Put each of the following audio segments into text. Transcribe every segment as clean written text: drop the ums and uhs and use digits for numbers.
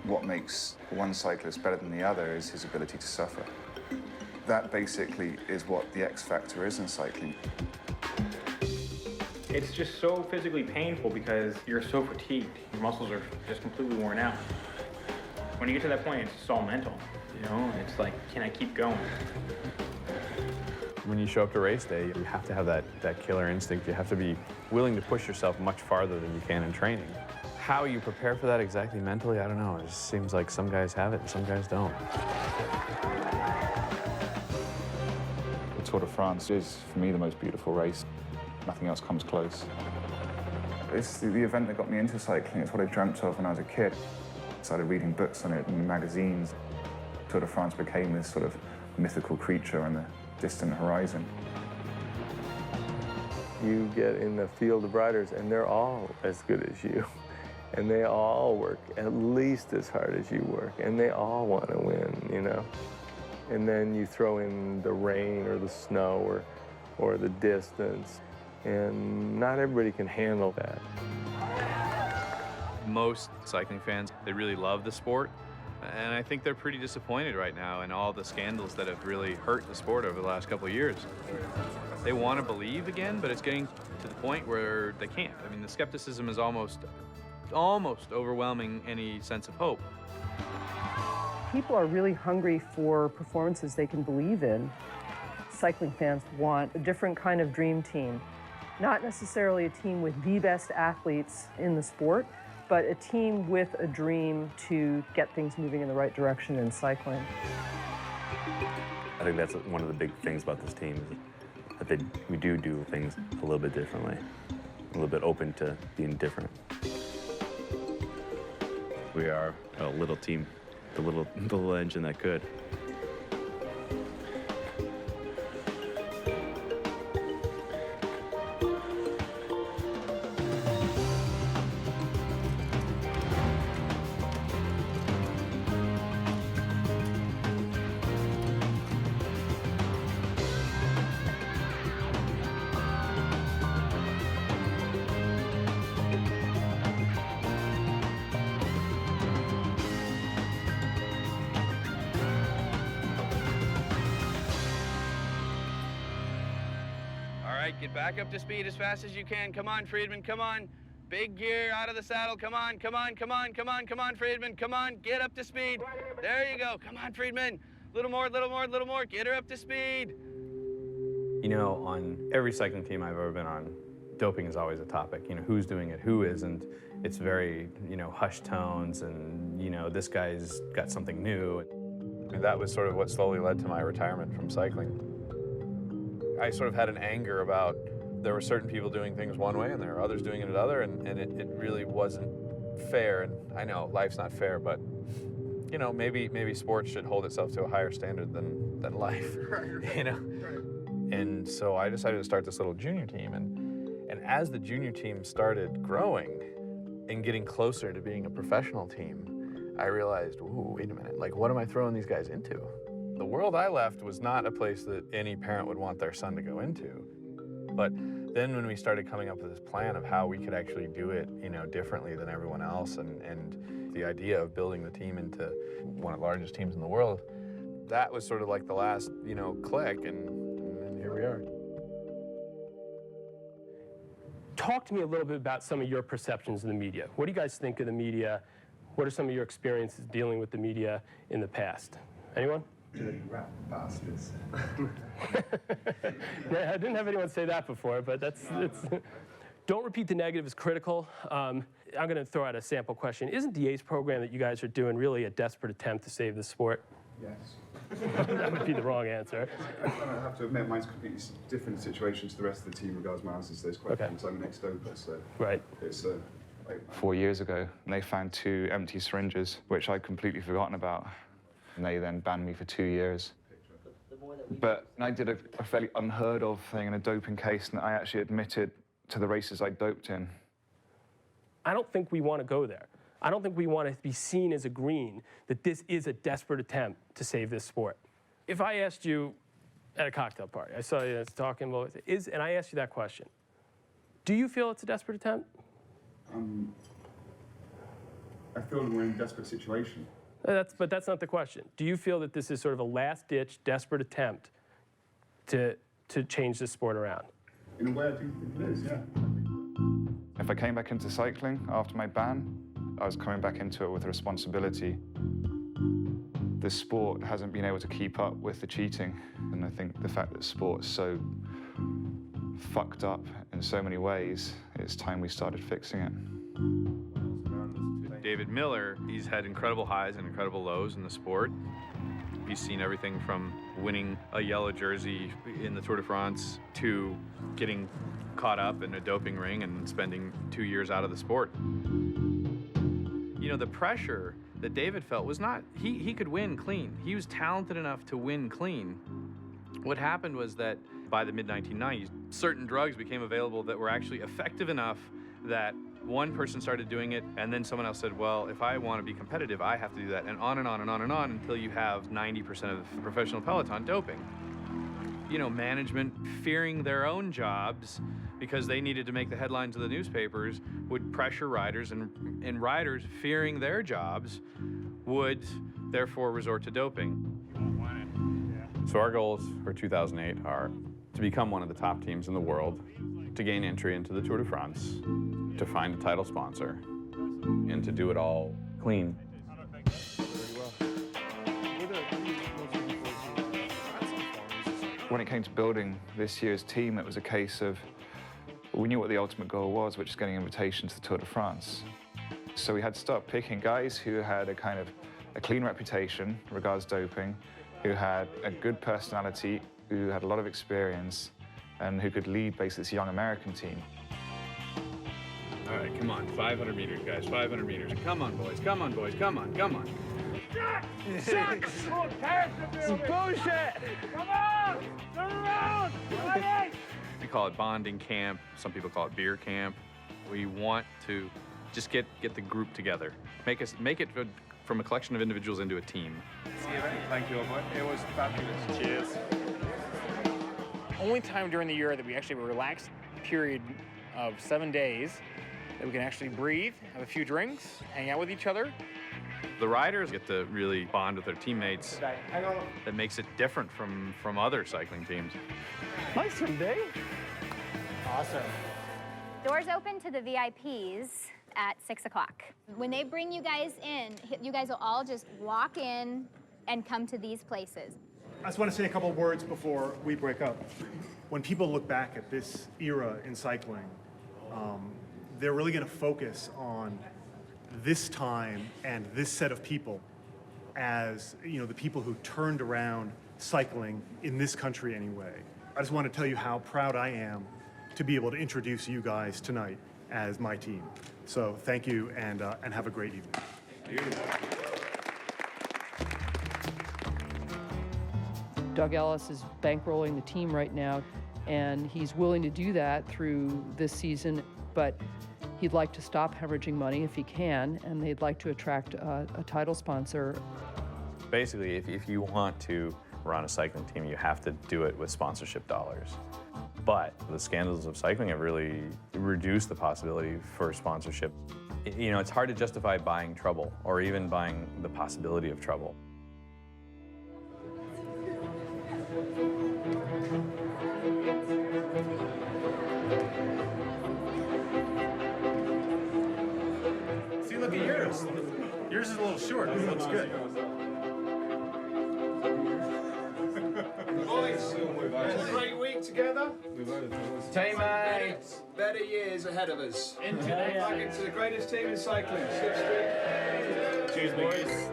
What makes one cyclist better than the other is his ability to suffer. That basically is what the X factor is in cycling. It's just so physically painful because you're so fatigued. Your muscles are just completely worn out. When you get to that point, it's all mental, you know? It's like, can I keep going? When you show up to race day, you have to have that killer instinct. You have to be willing to push yourself much farther than you can in training. How you prepare for that exactly mentally, I don't know. It just seems like some guys have it and some guys don't. The Tour de France is, for me, the most beautiful race. Nothing else comes close. It's the event that got me into cycling. It's what I dreamt of when I was a kid. I started reading books on it in magazines. Tour de France became this sort of mythical creature on the distant horizon. You get in the field of riders, and they're all as good as you. And they all work at least as hard as you work, and they all want to win, you know? And then you throw in the rain or the snow or the distance, and not everybody can handle that. Most cycling fans, they really love the sport, and I think they're pretty disappointed right now in all the scandals that have really hurt the sport over the last couple of years. They want to believe again, but it's getting to the point where they can't. I mean, the skepticism is almost overwhelming any sense of hope. People are really hungry for performances they can believe in. Cycling fans want a different kind of dream team. Not necessarily a team with the best athletes in the sport, but a team with a dream to get things moving in the right direction in cycling. I think that's one of the big things about this team, is that we do things a little bit differently, a little bit open to being different. We are a little team, the little engine that could. Get back up to speed as fast as you can. Come on, Friedman, come on. Big gear out of the saddle. Come on, come on, come on, come on, come on, Friedman. Come on, get up to speed. There you go. Come on, Friedman. Little more, little more, little more. Get her up to speed. You know, on every cycling team I've ever been on, doping is always a topic. You know, who's doing it, who isn't. It's very, you know, hushed tones and, you know, this guy's got something new. And that was sort of what slowly led to my retirement from cycling. I sort of had an anger about there were certain people doing things one way and there were others doing it another, and it really wasn't fair. And I know life's not fair, but you know, maybe sports should hold itself to a higher standard than life. You know? And so I decided to start this little junior team, and as the junior team started growing and getting closer to being a professional team, I realized, ooh, wait a minute, like what am I throwing these guys into? The world I left was not a place that any parent would want their son to go into. But then when we started coming up with this plan of how we could actually do it, you know, differently than everyone else, and the idea of building the team into one of the largest teams in the world, that was sort of like the last, you know, click, and here we are. Talk to me a little bit about some of your perceptions of the media. What do you guys think of the media? What are some of your experiences dealing with the media in the past? Anyone? Dirty rat bastards. Yeah, I didn't have anyone say that before, but it's don't repeat the negative is critical. I'm going to throw out a sample question. Isn't the ACE program that you guys are doing really a desperate attempt to save the sport? Yes. That would be the wrong answer. I have to admit, mine's completely different situation to the rest of the team regards my answers to those questions. Okay. I'm an ex-doper, so right. It's 4 years ago, and they found 2 empty syringes, which I'd completely forgotten about. And they then banned me for 2 years. But I did a fairly unheard of thing in a doping case, and I actually admitted to the races I doped in. I don't think we want to go there. I don't think we want to be seen as agreeing that this is a desperate attempt to save this sport. If I asked you at a cocktail party, I saw you talking about and I asked you that question, do you feel it's a desperate attempt? I feel we're in a desperate situation. But that's not the question. Do you feel that this is sort of a last-ditch, desperate attempt to change this sport around? In a way, I think it is, yeah. If I came back into cycling after my ban, I was coming back into it with responsibility. The sport hasn't been able to keep up with the cheating, and I think the fact that sport's so fucked up in so many ways, it's time we started fixing it. David Miller, he's had incredible highs and incredible lows in the sport. He's seen everything from winning a yellow jersey in the Tour de France to getting caught up in a doping ring and spending 2 years out of the sport. You know, the pressure that David felt was not, he could win clean. He was talented enough to win clean. What happened was that by the mid-1990s, certain drugs became available that were actually effective enough that one person started doing it, and then someone else said, well, if I want to be competitive, I have to do that, and on and on and on and on until you have 90% of the professional peloton doping. You know, management fearing their own jobs because they needed to make the headlines of the newspapers would pressure riders, and riders fearing their jobs would therefore resort to doping. So our goals for 2008 are to become one of the top teams in the world, to gain entry into the Tour de France, to find a title sponsor, and to do it all clean. When it came to building this year's team, it was a case of, we knew what the ultimate goal was, which is getting an invitation to the Tour de France. So we had to start picking guys who had a kind of a clean reputation in regards to doping, who had a good personality, who had a lot of experience, and who could lead basically this young American team. All right, come on, 500 meters, guys, 500 meters. Come on, boys, come on, boys, come on, come on. Shut! This is bullshit! Come on! Turn around! We call it bonding camp. Some people call it beer camp. We want to just get the group together. Make it from a collection of individuals into a team. Thank you, it was fabulous. Cheers. Only time during the year that we actually have a relaxed period of 7 days that we can actually breathe, have a few drinks, hang out with each other. The riders get to really bond with their teammates. That makes it different from other cycling teams. Nice one, Dave. Awesome. Doors open to the VIPs at 6 o'clock. When they bring you guys in, you guys will all just walk in and come to these places. I just want to say a couple of words before we break up. When people look back at this era in cycling, they're really going to focus on this time and this set of people as, you know, the people who turned around cycling in this country anyway. I just want to tell you how proud I am to be able to introduce you guys tonight as my team. So thank you, and have a great evening. Doug Ellis is bankrolling the team right now, and he's willing to do that through this season, but he'd like to stop hemorrhaging money if he can, and they'd like to attract a title sponsor. Basically, if you want to run a cycling team, you have to do it with sponsorship dollars. But the scandals of cycling have really reduced the possibility for sponsorship. You know, it's hard to justify buying trouble or even buying the possibility of trouble. See, look at yours. Yours is a little short. This looks good. Boys, a great week together. Teammates! Better years ahead of us. Back into the greatest team in cycling. Slipstream. Cheers, boys.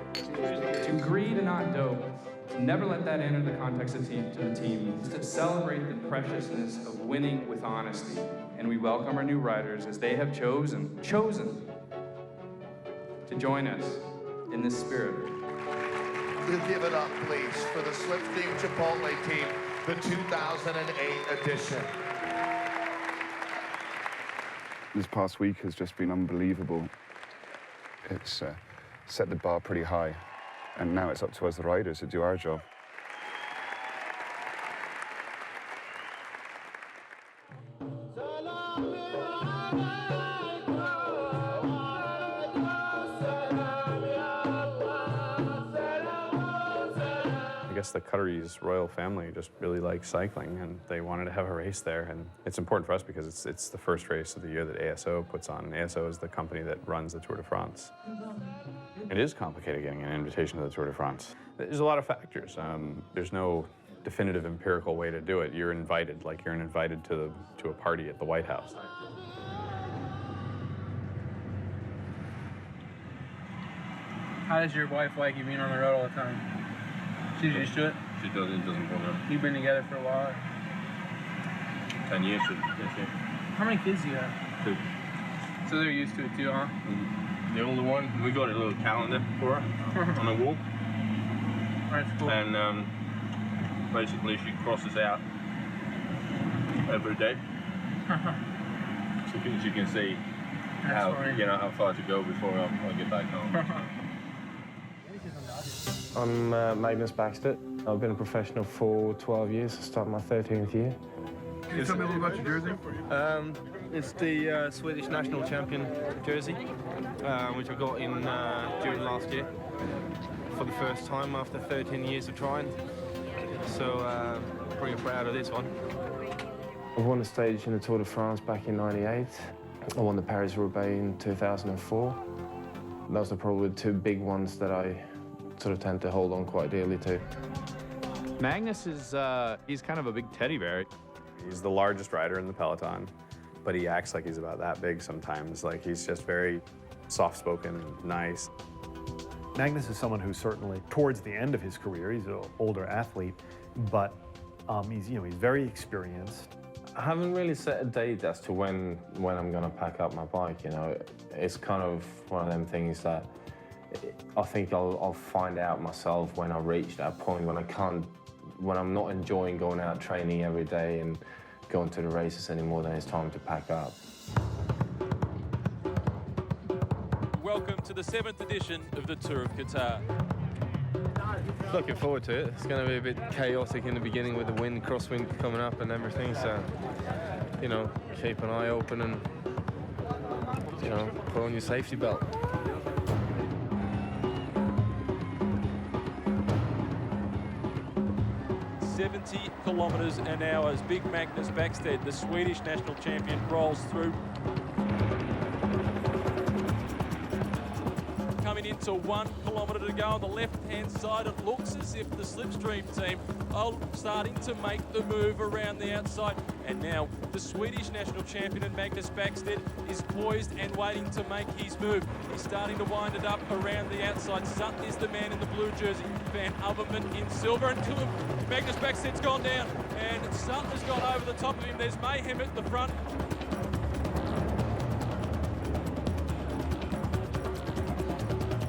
To agree to not dope, to never let that enter the context of the team, to celebrate the preciousness of winning with honesty. And we welcome our new riders as they have chosen to join us in this spirit. to give it up, please, for the Slipstream Chipotle team, the 2008 edition. This past week has just been unbelievable. It's set the bar pretty high, and now it's up to us, the riders, to do our job. I guess the Qataris royal family just really likes cycling, and they wanted to have a race there. And it's important for us because it's the first race of the year that ASO puts on. And ASO is the company that runs the Tour de France. It is complicated getting an invitation to the Tour de France. There's a lot of factors. There's no definitive empirical way to do it. You're invited, like you're invited to a party at the White House. How does your wife like you being on the road all the time? She's used to it? She does, it doesn't bother her. You've been together for a while? 10 years, How many kids do you have? 2. So they're used to it too, huh? The older one, we got a little calendar for her on the wall. That's cool. And basically she crosses out every day. So she can see how, how far to go before I get back home. I'm Magnus Backstedt. I've been a professional for 12 years. I started my 13th year. Can you tell me a little about your jersey? It's the Swedish national champion jersey, which I got in June last year for the first time after 13 years of trying. So pretty proud of this one. I won a stage in the Tour de France back in '98. I won the Paris-Roubaix in 2004. Those are probably the 2 big ones that I sort of tend to hold on quite dearly to. Magnus is, he's kind of a big teddy bear. He's the largest rider in the peloton, but he acts like he's about that big sometimes. Like, he's just very soft-spoken and nice. Magnus is someone who's certainly towards the end of his career. He's an older athlete, but he's very experienced. I haven't really set a date as to when I'm going to pack up my bike. It's kind of one of them things that I think I'll find out myself when I reach that point when I'm not enjoying going out training every day and going to the races anymore. Then it's time to pack up. Welcome to the 7th edition of the Tour of Qatar. Looking forward to it. It's going to be a bit chaotic in the beginning with the wind, crosswind coming up and everything. So, keep an eye open and, put on your safety belt. 70 kilometres an hour as big Magnus Backstedt, the Swedish national champion, rolls through. Coming into 1 kilometre to go on the left-hand side, it looks as if the Slipstream team are starting to make the move around the outside. And now the Swedish national champion and Magnus Backstedt is poised and waiting to make his move. He's starting to wind it up around the outside. Sutton is the man in the blue jersey. Van Uverman in silver, and Magnus Backstedt's gone down, and Sutton has gone over the top of him. There's mayhem at the front.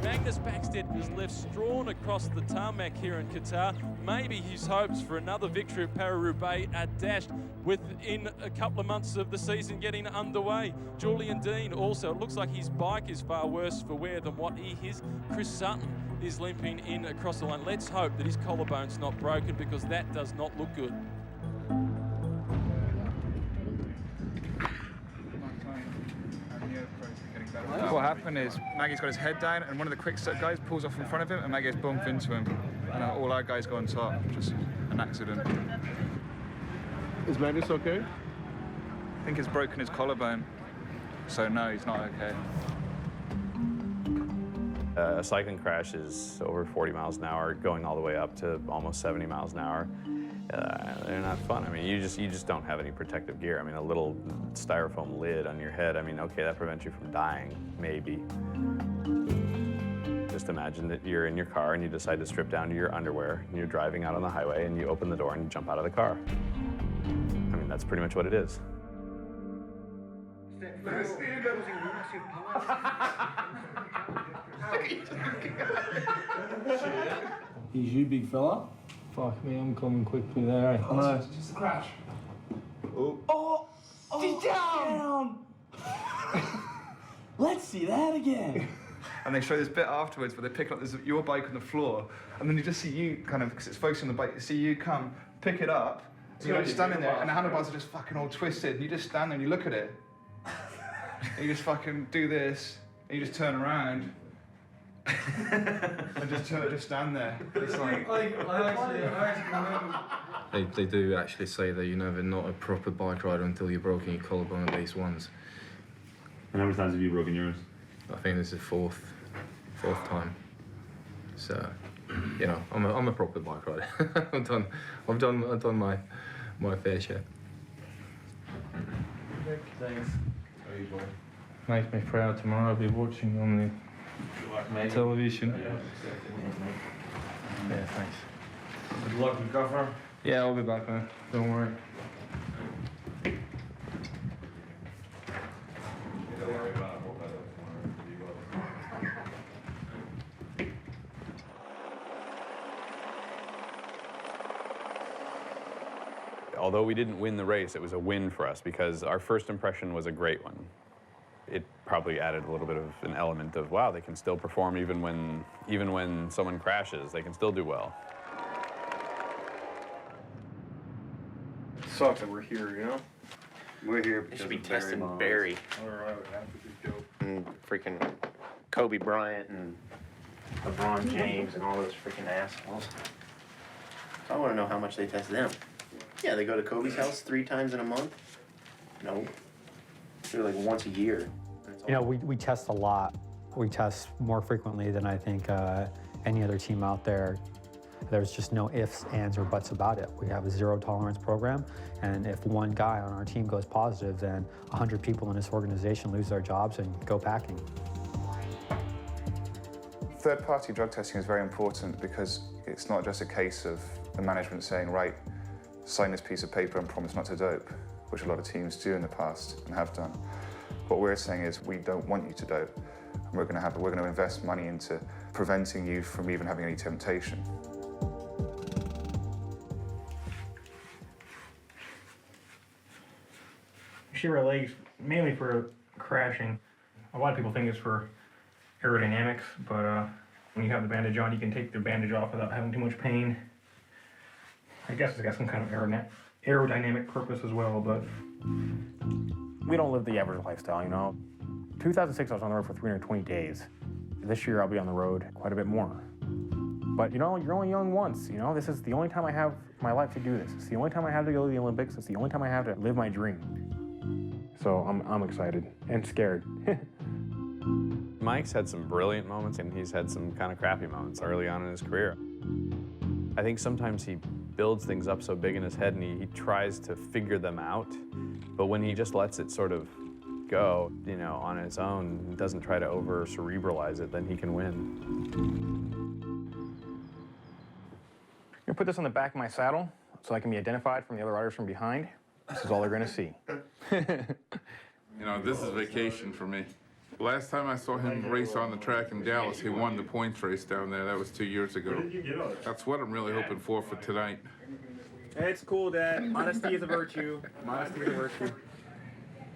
Magnus Backstedt was left strawn across the tarmac here in Qatar. Maybe his hopes for another victory at Paris-Roubaix are dashed within a couple of months of the season getting underway. Julian Dean also, it looks like his bike is far worse for wear than what he is. Chris Sutton is limping in across the line. Let's hope that his collarbone's not broken, because that does not look good. What happened is Maggie's got his head down, and one of the quick step guys pulls off in front of him, and Maggie's bumped into him. And all our guys go on top. Just an accident. Is Magnus okay? I think he's broken his collarbone. So no, he's not okay. A cycling crash is over 40 miles an hour, going all the way up to almost 70 miles an hour. They're not fun. I mean, you just don't have any protective gear. I mean, a little styrofoam lid on your head, I mean, okay, that prevents you from dying, maybe. Just imagine that you're in your car and you decide to strip down to your underwear, and you're driving out on the highway, and you open the door and you jump out of the car. I mean, that's pretty much what it is. He's you, big fella. Fuck me, I'm coming quickly there. Oh, no. Just a crash. Oh! He's down! Let's see that again. And they show this bit afterwards where they pick up your bike on the floor, and then you just see you kind of, because it's focusing on the bike, you see you come, pick it up, and you're like standing there, and the handlebars are just fucking all twisted, and you just stand there and you look at it, and you just fucking do this, and you just turn around, and just stand there. It's like... They do actually say that, you know, they're not a proper bike rider until you've broken your collarbone at least once. And how many times have you broken yours? I think this is the fourth time. So, you know, I'm a proper bike rider. I've done my fair share. Thanks. Makes me proud tomorrow. I'll be watching on the television. Yeah, thanks. Good luck, recover. Yeah, I'll be back, man. Don't worry. Although we didn't win the race, it was a win for us because our first impression was a great one. It probably added a little bit of an element of, wow, they can still perform even when someone crashes, they can still do well. It sucks that we're here, you know? We're here They because should be of Barry testing Bonds. Barry. And freaking Kobe Bryant and LeBron James and all those freaking assholes. So I want to know how much they test them. Yeah, they go to Kobe's house 3 times in a month? No. They're like once a year. You know, we test a lot. We test more frequently than I think any other team out there. There's just no ifs, ands, or buts about it. We have a zero-tolerance program, and if one guy on our team goes positive, then 100 people in this organization lose their jobs and go packing. Third-party drug testing is very important because it's not just a case of the management saying, right, sign this piece of paper and promise not to dope, which a lot of teams do in the past and have done. What we're saying is we don't want you to dope, and we're going to invest money into preventing you from even having any temptation. Shave our legs mainly for crashing. A lot of people think it's for aerodynamics, but when you have the bandage on, you can take the bandage off without having too much pain. I guess it's got some kind of aerodynamic purpose as well, but we don't live the average lifestyle, you know. 2006, I was on the road for 320 days. This year, I'll be on the road quite a bit more. But, you know, you're only young once, you know. This is the only time I have my life to do this. It's the only time I have to go to the Olympics. It's the only time I have to live my dream. So I'm excited and scared. Mike's had some brilliant moments, and he's had some kind of crappy moments early on in his career. I think sometimes he builds things up so big in his head, and he tries to figure them out. But when he just lets it sort of go, you know, on its own, and doesn't try to over-cerebralize it, then he can win. I'm gonna put this on the back of my saddle so I can be identified from the other riders from behind. This is all they're gonna see. You know, this is vacation for me. Last time I saw him race on the track in Dallas, he won the points race down there. That was 2 years ago. That's what I'm really hoping for tonight. it's cool, Dad. Honesty is a virtue. Modesty is a virtue.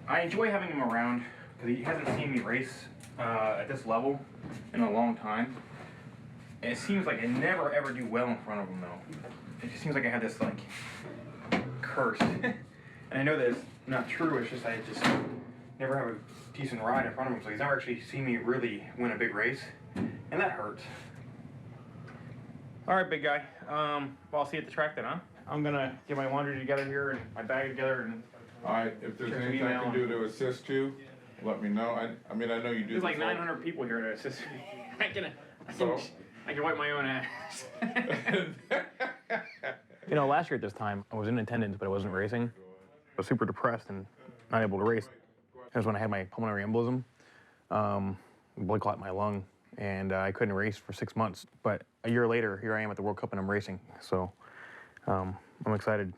I enjoy having him around because he hasn't seen me race at this level in a long time. And it seems like I never ever do well in front of him though. It just seems like I have this like curse. And I know that it's not true, it's just I just never have a decent ride in front of him, so he's never actually seen me really win a big race. And that hurts. All right, big guy. Well, I'll see you at the track then, huh? I'm gonna get my laundry together here and my bag together and All right, if there's check the anything I email can do to assist you, let me know. I mean, I know you do There's like this all- 900 people here to assist me. So? I can wipe my own ass. You know, last year at this time, I was in attendance, but I wasn't racing. I was super depressed and not able to race. That was when I had my pulmonary embolism, blood clot in my lung, and I couldn't race for 6 months. But a year later, here I am at the World Cup and I'm racing. So I'm excited,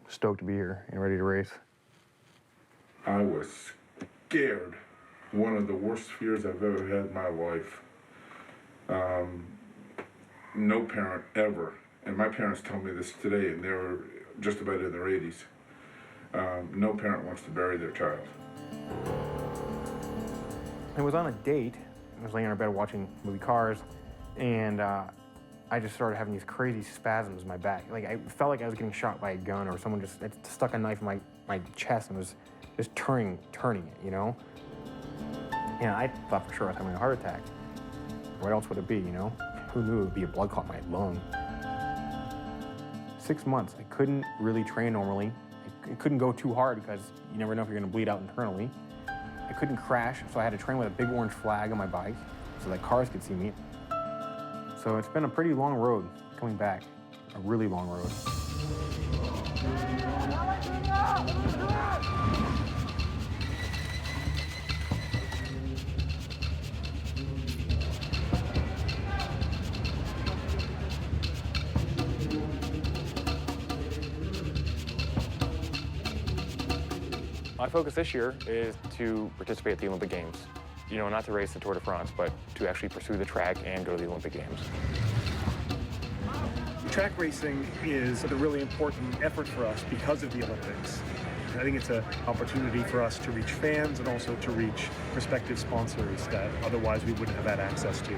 stoked to be here and ready to race. I was scared. One of the worst fears I've ever had in my life. No parent ever, and my parents tell me this today, and they're just about in their 80s, no parent wants to bury their child. I was on a date. I was laying in our bed watching movie Cars, and I just started having these crazy spasms in my back. Like, I felt like I was getting shot by a gun, or someone just stuck a knife in my chest and was just turning it, you know? And I thought for sure I was having a heart attack. What else would it be, you know? Who knew it would be a blood clot in my lung? 6 months, I couldn't really train normally. I couldn't go too hard because you never know if you're gonna bleed out internally. I couldn't crash, so I had to train with a big orange flag on my bike so that cars could see me. So it's been a pretty long road coming back, a really long road. My focus this year is to participate at the Olympic Games. You know, not to race the Tour de France, but to actually pursue the track and go to the Olympic Games. Track racing is a really important effort for us because of the Olympics. I think it's an opportunity for us to reach fans and also to reach prospective sponsors that otherwise we wouldn't have had access to.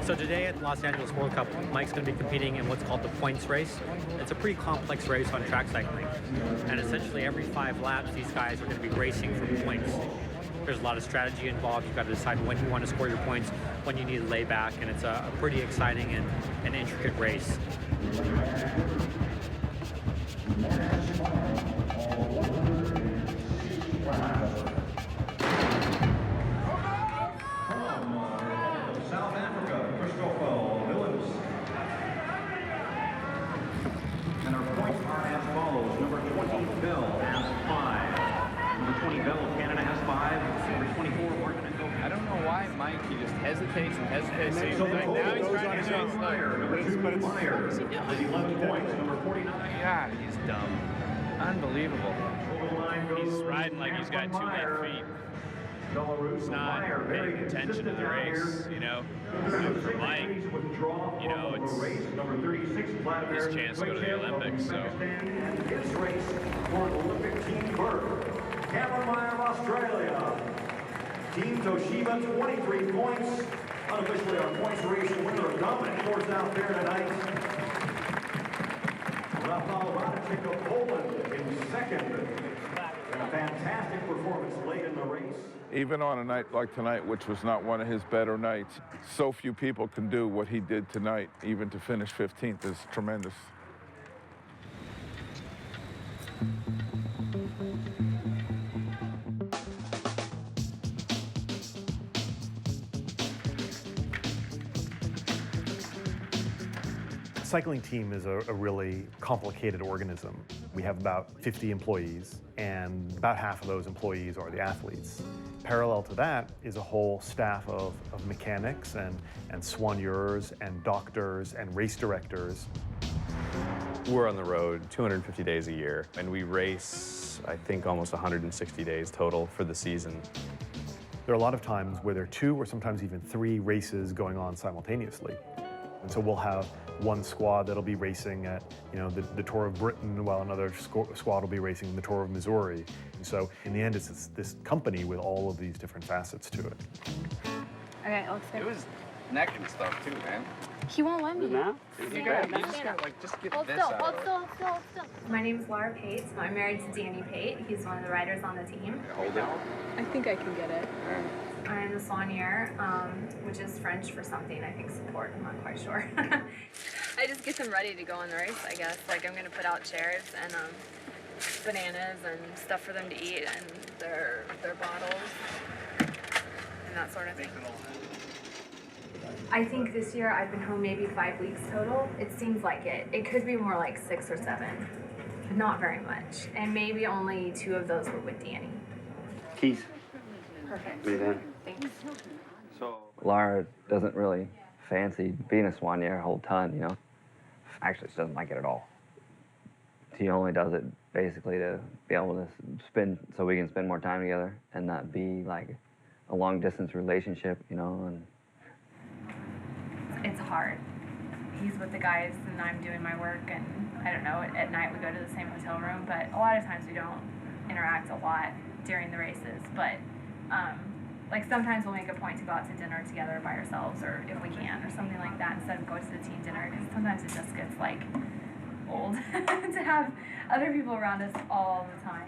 So today at Los Angeles World Cup, Mike's going to be competing in what's called the points race. It's a pretty complex race on track cycling. And essentially every 5 laps, these guys are going to be racing for points. There's a lot of strategy involved. You've got to decide when you want to score your points, when you need to lay back, and it's a pretty exciting and intricate race. And our points are as follows. Number 20, Bill has 5. Number 20, Bill of Canada has 5. Number 24, we're going to go. I don't know why Mike, he just hesitates and hesitates. And So then now he's goes trying on to his do own. Number 2, Meyer. Has 11 points. Number 49. Yeah, he's dumb. Unbelievable. He's riding like he's got 2 left feet. He's not paying attention to the race, you know. But for Mike, you know, it's his chance to go to the Olympics, so. His race for an Olympic team berth. Cameron Meyer of Australia. Team Toshiba, 23 points. Unofficially our points race winner of dominant course out there tonight. Rafał Radczyk of Poland in second. A fantastic performance late in the race. Even on a night like tonight, which was not one of his better nights, so few people can do what he did tonight. Even to finish 15th is tremendous. The cycling team is a really complicated organism. We have about 50 employees, and about half of those employees are the athletes. Parallel to that is a whole staff of mechanics and soigneurs and doctors and race directors. We're on the road 250 days a year, and we race, I think, almost 160 days total for the season. There are a lot of times where there are 2 or sometimes even 3 races going on simultaneously. And so we'll have one squad that'll be racing at, you know, the Tour of Britain, while another squad will be racing the Tour of Missouri. And so in the end, it's this company with all of these different facets to it. Okay, let's go. It was neck and stuff too, man. He won't let me. Now? You just gotta, like, just get Hold this still, out. hold still, hold still. My name is Laura Pate. I'm married to Danny Pate. He's one of the riders on the team. Hold it. I think I can get it. I'm a soigneur, which is French for something. I think support. I'm not quite sure. I just get them ready to go on the race, I guess. Like, I'm gonna put out chairs and bananas and stuff for them to eat, and their bottles and that sort of thing. I think this year I've been home maybe 5 weeks total. It seems like it. It could be more like 6 or 7, but not very much. And maybe only 2 of those were with Danny. Keith. Perfect. Hey, Dan. Thanks. So Laura doesn't really fancy being a soigneur a whole ton, you know. Actually, she doesn't like it at all. She only does it basically to be able to spend, so we can spend more time together and not be like a long distance relationship, you know. And it's hard. He's with the guys and I'm doing my work, and I don't know, at night we go to the same hotel room, but a lot of times we don't interact a lot during the races. But like sometimes we'll make a point to go out to dinner together by ourselves, or if we can, or something like that, instead of going to the team dinner, because sometimes it just gets like old to have other people around us all the time.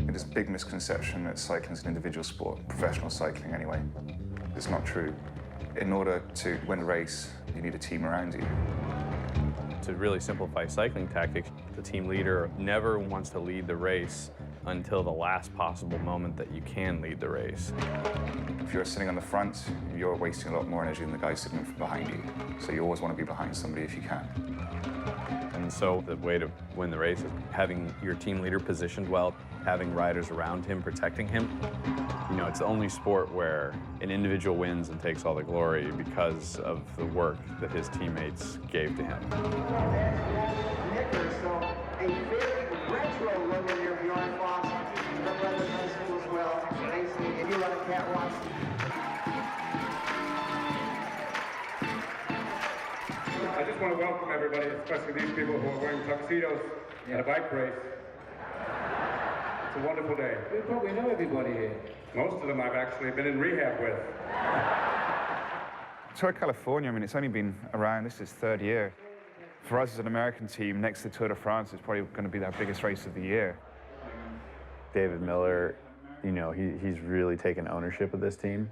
There's a big misconception that cycling is an individual sport, professional cycling anyway. It's not true. In order to win a race, you need a team around you. To really simplify cycling tactics, the team leader never wants to lead the race until the last possible moment that you can lead the race. If you're sitting on the front, you're wasting a lot more energy than the guy sitting from behind you. So you always want to be behind somebody if you can. And so the way to win the race is having your team leader positioned well, having riders around him protecting him. You know, it's the only sport where an individual wins and takes all the glory because of the work that his teammates gave to him. A very retro logo here beyond Fox. From Lebanon High School as well. Basically, if you run a catwalk. I just want to welcome everybody, especially these people who are wearing tuxedos at a bike race. It's a wonderful day. You probably know everybody here. Most of them I've actually been in rehab with. Tour de California, I mean, it's only been around, this is third year. For us as an American team, next to Tour de France, it's probably going to be our biggest race of the year. David Miller, you know, he's really taken ownership of this team.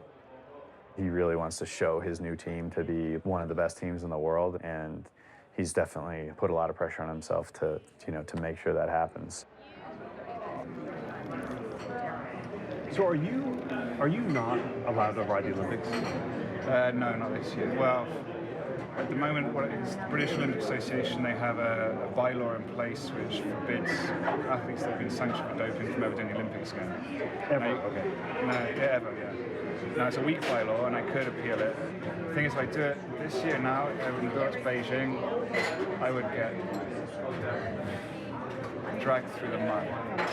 He really wants to show his new team to be one of the best teams in the world, and he's definitely put a lot of pressure on himself to, you know, to make sure that happens. So are you not allowed to ride the Olympics? No, not this year. Well, at the moment, what it is, the British Olympic Association, they have a bylaw in place which forbids athletes that have been sanctioned for doping from ever doing the Olympics again. Ever? Okay. No, yeah, ever, yeah. No, it's a weak bylaw, and I could appeal it. The thing is, if I do it this year now, when we go to Beijing, I would get dragged through the mud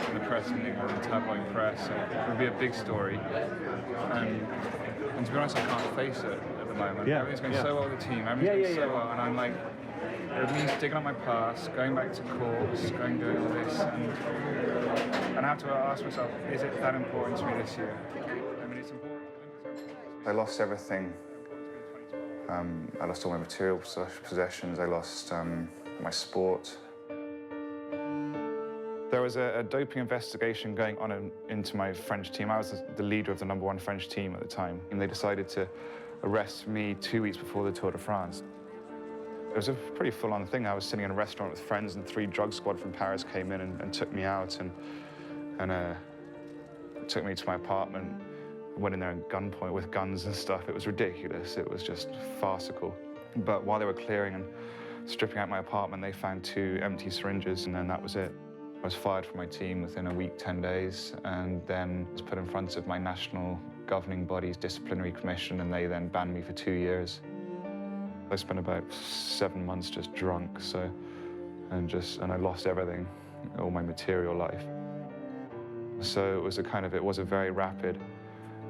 in the press in England, the tabloid press. So it would be a big story. And to be honest, I can't face it at the moment. Yeah, Everything's going so well with the team, everything's going so well, and I'm like, it means digging up my past, going back to courts, going doing all this, and I have to ask myself, is it that important to me this year? I mean, it's important. I lost everything. I lost all my material possessions. I lost my sport. There was a doping investigation going on into my French team. I was the leader of the #1 French team at the time, and they decided to arrest me 2 weeks before the Tour de France. It was a pretty full-on thing. I was sitting in a restaurant with friends, and 3 drug squad from Paris came in and took me out and took me to my apartment. Went in there at gunpoint with guns and stuff. It was ridiculous. It was just farcical. But while they were clearing and stripping out my apartment, they found 2 empty syringes, and then that was it. I was fired from my team within a week, 10 days, and then was put in front of my national governing body's disciplinary commission, and they then banned me for 2 years. I spent about 7 months just drunk, and I lost everything, all my material life. So it was a very rapid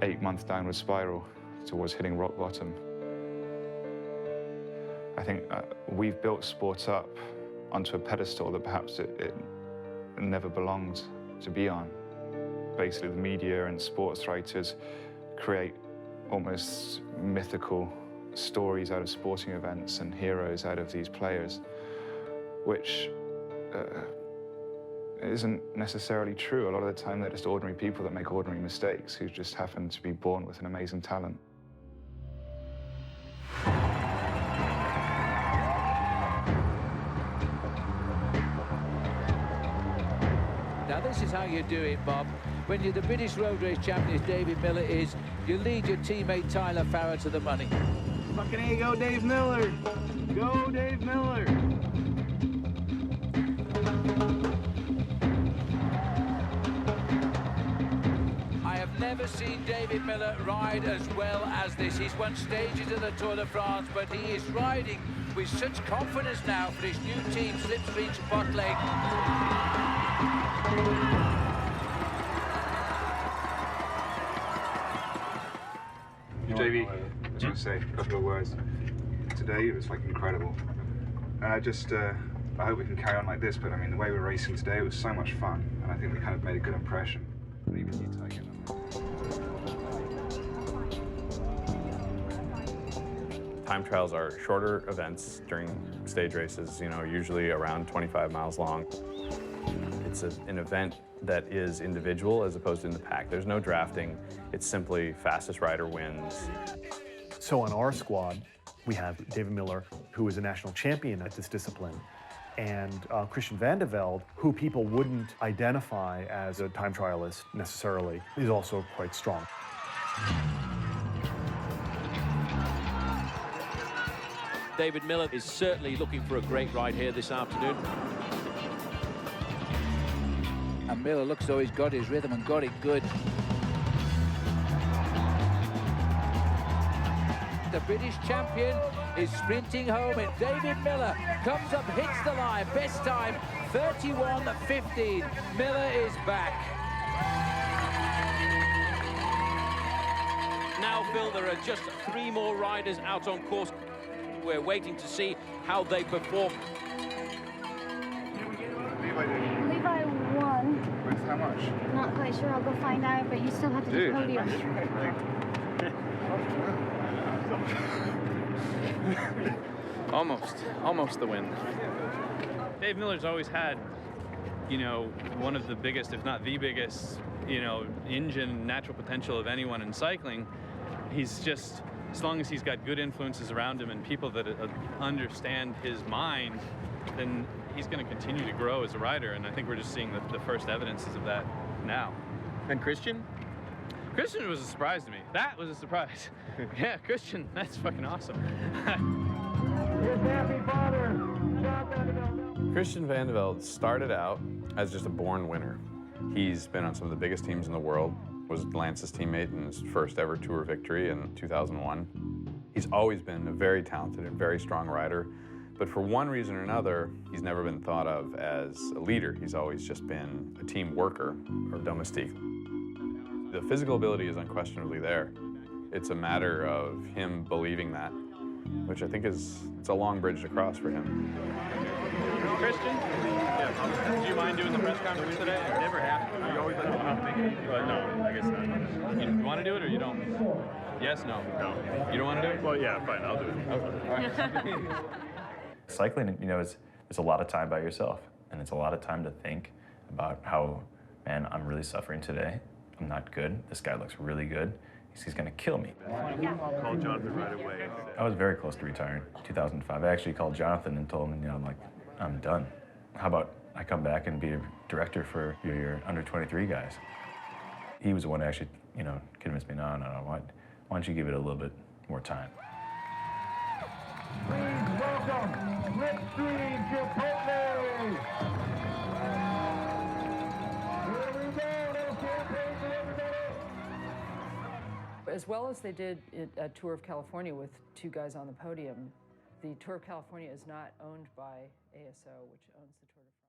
8-month downward spiral towards hitting rock bottom. I think we've built sport up onto a pedestal that perhaps it never belonged to be on. Basically, the media and sports writers create almost mythical stories out of sporting events and heroes out of these players, which isn't necessarily true. A lot of the time, they're just ordinary people that make ordinary mistakes who just happen to be born with an amazing talent. Now this is how you do it, Bob. When you're the British road race champion, as David Miller is, you lead your teammate Tyler Farrar to the money. Fucking A, go Dave Miller! Go Dave Miller! I have never seen David Miller ride as well as this. He's won stages of the Tour de France, but he is riding with such confidence now for his new team, Slipstream Chipotle. JV, just want to say a couple of words. Today it was like incredible. And I hope we can carry on like this, but I mean, the way we're racing today was so much fun, and I think we kind of made a good impression. Time trials are shorter events during stage races, you know, usually around 25 miles long. It's an event that is individual as opposed to in the pack. There's no drafting. It's simply fastest rider wins. So on our squad, we have David Miller, who is a national champion at this discipline, and Christian Van de Velde, who people wouldn't identify as a time trialist necessarily, is also quite strong. David Miller is certainly looking for a great ride here this afternoon. And Miller looks as though he's got his rhythm and got it good. The British champion is sprinting home, and David Miller comes up, hits the line. Best time, 31:15. Miller is back. Now, Phil, there are just 3 more riders out on course. We're waiting to see how they perform. Levi won. With how much? Not quite sure. I'll go find out, but you still have to do podium. Almost the win. Dave Miller's always had, you know, one of the biggest, if not the biggest, you know, engine natural potential of anyone in cycling. He's just, as long as he's got good influences around him and people that understand his mind, then he's going to continue to grow as a rider. And I think we're just seeing the first evidences of that now. And Christian? Christian was a surprise to me. That was a surprise. Yeah, Christian, that's fucking awesome. Christian Van de Velde started out as just a born winner. He's been on some of the biggest teams in the world, was Lance's teammate in his first ever Tour victory in 2001. He's always been a very talented and very strong rider, but for one reason or another, he's never been thought of as a leader. He's always just been a team worker or domestique. The physical ability is unquestionably there. It's a matter of him believing that, which I think it's a long bridge to cross for him. Christian? Yeah. Do you mind doing the press conference today? I never have to. You always let me do it. No, I guess not. You want to do it or you don't? Yes, no? No. You don't want to do it? Well, yeah, fine, I'll do it. Okay. All right. Cycling, you know, it's a lot of time by yourself, and it's a lot of time to think about how, man, I'm really suffering today. I'm not good. This guy looks really good. He's gonna kill me. I'll call Jonathan right away. I was very close to retiring in 2005. I actually called Jonathan and told him, you know, I'm done. How about I come back and be a director for your under 23 guys? He was the one who actually, you know, convinced me, no, why don't you give it a little bit more time? Please welcome Slipstream Chipotle. As well as they did at Tour of California with 2 guys on the podium, the Tour of California is not owned by ASO, which owns the Tour.